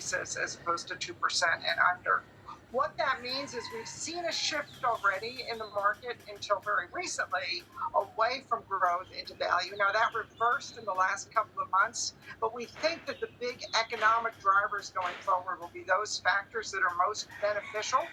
basis as opposed to 2% and under. What that means is we've seen a shift already in the market until very recently away from growth into value. Now, that reversed in the last couple of months, but we think that the big economic drivers going forward will be those factors that are most beneficial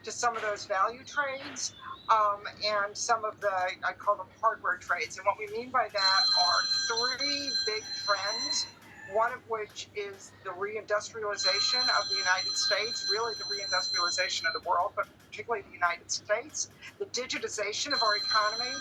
to some of those value trades and some of the, I call them hardware trades. And what we mean by that are three big trends, one of which is the reindustrialization of the United States, really the reindustrialization of the world, but particularly the United States, the digitization of our economy,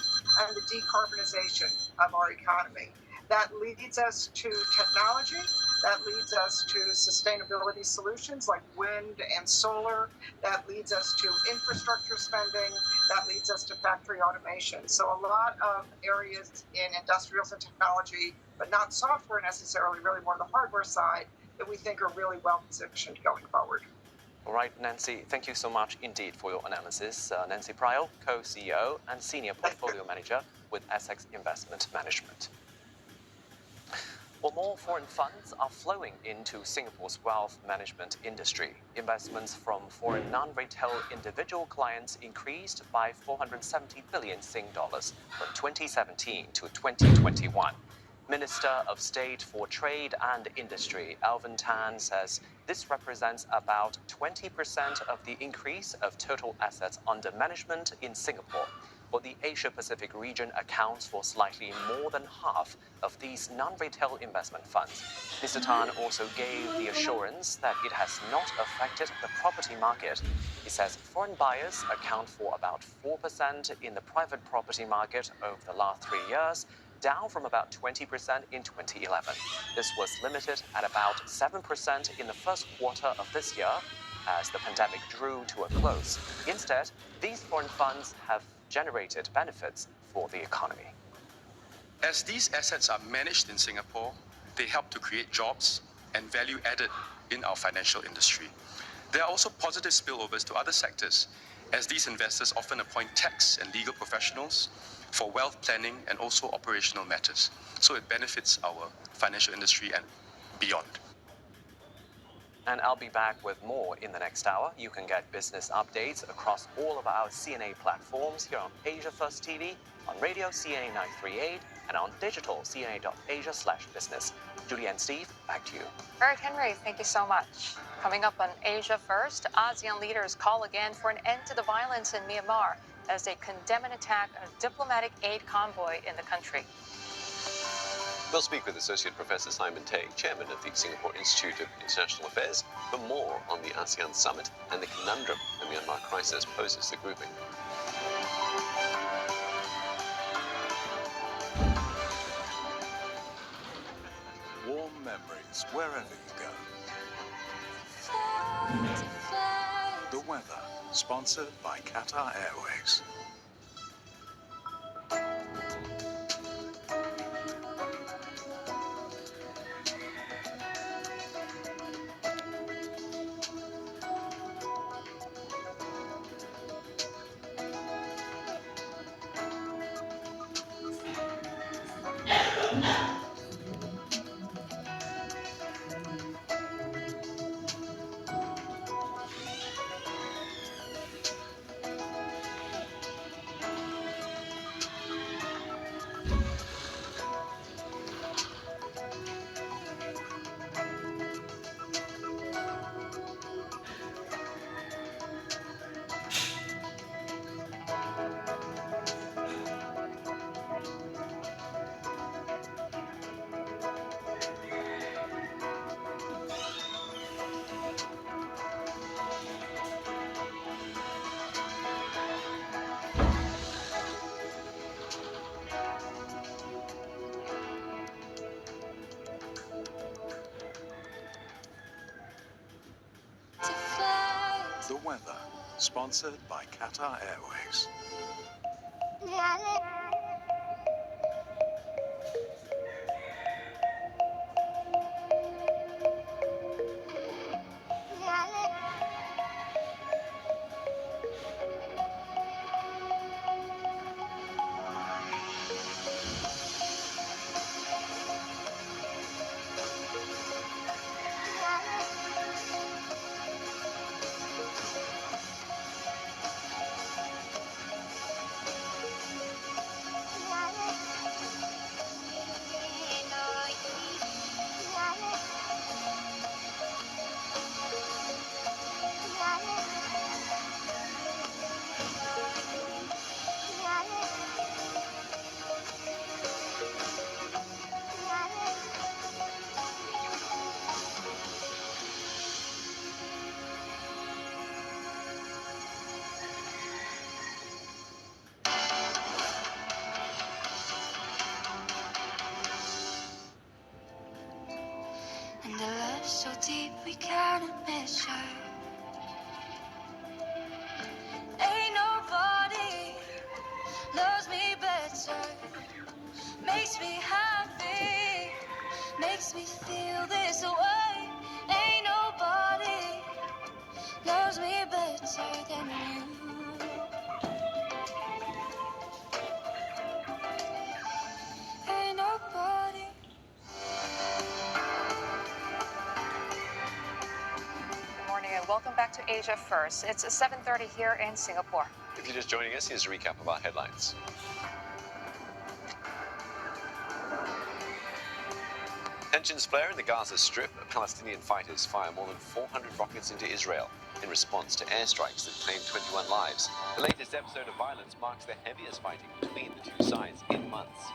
and the decarbonization of our economy. That leads us to technology. That leads us to sustainability solutions like wind and solar. That leads us to infrastructure spending. That leads us to factory automation. So a lot of areas in industrials and technology, but not software necessarily, really more the hardware side, that we think are really well positioned going forward. All right, Nancy, thank you so much indeed for your analysis. Nancy Prial, co-CEO and Senior Portfolio Manager with Essex Investment Management. Well, more foreign funds are flowing into Singapore's wealth management industry. Investments from foreign non-retail individual clients increased by 470 billion Sing dollars from 2017 to 2021. Minister of State for Trade and Industry, Alvin Tan, says this represents about 20% of the increase of total assets under management in Singapore. But the Asia-Pacific region accounts for slightly more than half of these non-retail investment funds. Mr. Tan also gave the assurance that it has not affected the property market. He says foreign buyers account for about 4% in the private property market over the last 3 years, down from about 20% in 2011. This was limited at about 7% in the first quarter of this year as the pandemic drew to a close. Instead, these foreign funds have generated benefits for the economy. As these assets are managed in Singapore, they help to create jobs and value added in our financial industry. There are also positive spillovers to other sectors, as these investors often appoint tax and legal professionals for wealth planning and also operational matters. So it benefits our financial industry and beyond. And I'll be back with more in the next hour. You can get business updates across all of our CNA platforms here on Asia First TV, on radio CNA 938, and on digital cna.asia/business. Julie and Steve, back to you. Eric Henry, thank you so much. Coming up on Asia First, ASEAN leaders call again for an end to the violence in Myanmar as they condemn an attack on a diplomatic aid convoy in the country. We'll speak with Associate Professor Simon Tay, Chairman of the Singapore Institute of International Affairs, for more on the ASEAN Summit and the conundrum the Myanmar crisis poses the grouping. Warm memories wherever you go. The weather, sponsored by Qatar Airways. The weather, sponsored by Qatar Airways. kind of measure. Ain't nobody loves me better, makes me happy, makes me feel this way. Ain't nobody loves me better than you. Ain't nobody. Good morning and welcome back to Asia First. It's 7:30 here in Singapore. If you're just joining us, here's a recap of our headlines. Tensions flare in the Gaza Strip. Palestinian fighters fire more than 400 rockets into Israel in response to airstrikes that claimed 21 lives. The latest episode of violence marks the heaviest fighting between the two sides in months.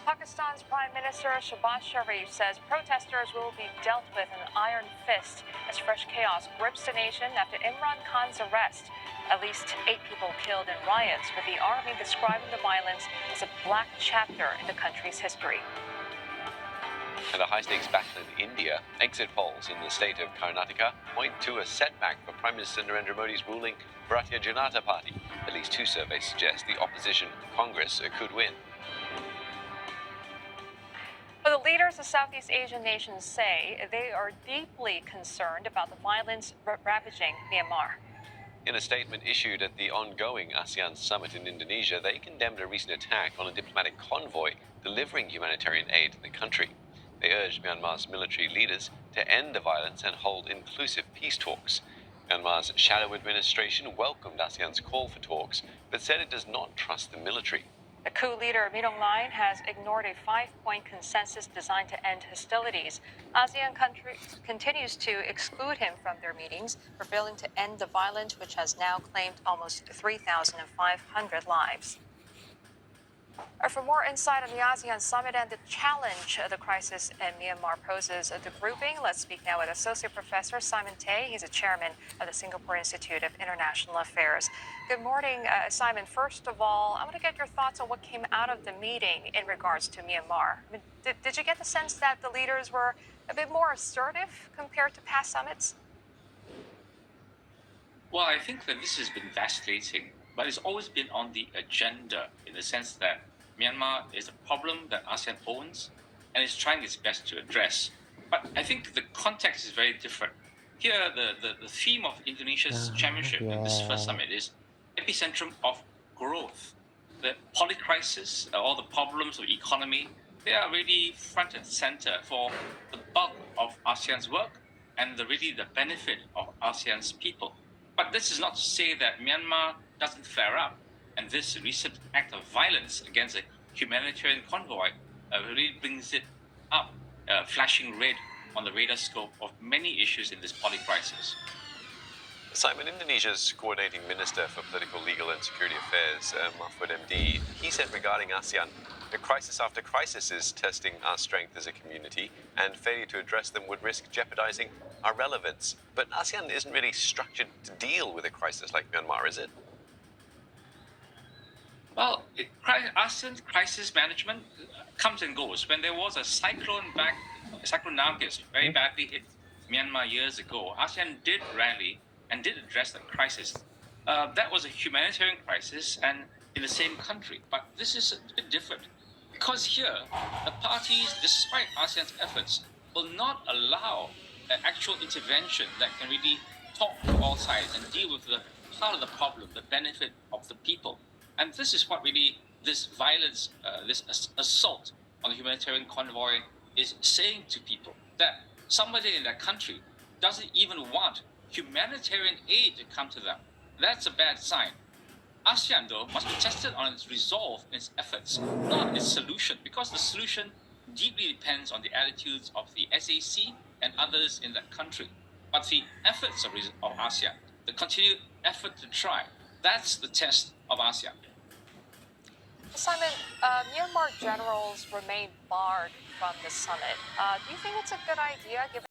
Pakistan's Prime Minister Shehbaz Sharif says protesters will be dealt with an iron fist as fresh chaos grips the nation after Imran Khan's arrest. At least 8 people killed in riots, with the army describing the violence as a black chapter in the country's history. And a high-stakes battle in India. Exit polls in the state of Karnataka point to a setback for Prime Minister Narendra Modi's ruling Bharatiya Janata Party. At least 2 surveys suggest the opposition Congress could win. But the leaders of Southeast Asian nations say they are deeply concerned about the violence ravaging Myanmar. In a statement issued at the ongoing ASEAN summit in Indonesia, they condemned a recent attack on a diplomatic convoy delivering humanitarian aid to the country. They urged Myanmar's military leaders to end the violence and hold inclusive peace talks. Myanmar's shadow administration welcomed ASEAN's call for talks, but said it does not trust the military. The coup leader, Min Aung Hlaing, has ignored a 5-point consensus designed to end hostilities. ASEAN countries continues to exclude him from their meetings for failing to end the violence, which has now claimed almost 3,500 lives. For more insight on the ASEAN summit and the challenge the crisis in Myanmar poses the grouping, let's speak now with Associate Professor Simon Tay. He's a chairman of the Singapore Institute of International Affairs. Good morning, Simon. First of all, I want to get your thoughts on what came out of the meeting in regards to Myanmar. I mean, did you get the sense that the leaders were a bit more assertive compared to past summits? Well, I think that this has been vacillating, but it's always been on the agenda in the sense that Myanmar is a problem that ASEAN owns and is trying its best to address. But I think the context is very different. Here, the theme of Indonesia's chairmanship in this first summit is epicentrum of growth. The polycrisis, all the problems of economy, they are really front and center for the bulk of ASEAN's work and the benefit of ASEAN's people. But this is not to say that Myanmar doesn't flare up, and this recent act of violence against a humanitarian convoy really brings it up, flashing red on the radar scope of many issues in this polycrisis. Simon, Indonesia's coordinating minister for political, legal and security affairs, Mahfud MD, he said regarding ASEAN, the crisis after crisis is testing our strength as a community, and failure to address them would risk jeopardizing our relevance. But ASEAN isn't really structured to deal with a crisis like Myanmar, is it? Well, ASEAN crisis management comes and goes. When there was a cyclone Nargis very badly hit Myanmar years ago, ASEAN did rally and did address the crisis. That was a humanitarian crisis and in the same country. But this is a bit different because here, the parties, despite ASEAN's efforts, will not allow an actual intervention that can really talk to all sides and deal with the part of the problem, the benefit of the people. And this is what really this violence, this assault on the humanitarian convoy is saying to people, that somebody in that country doesn't even want humanitarian aid to come to them. That's a bad sign. ASEAN, though, must be tested on its resolve in its efforts, not its solution, because the solution deeply depends on the attitudes of the SAC and others in that country. But the efforts of ASEAN, the continued effort to try, that's the test of ASEAN. Simon, Myanmar generals remain barred from the summit. Do you think it's a good idea, given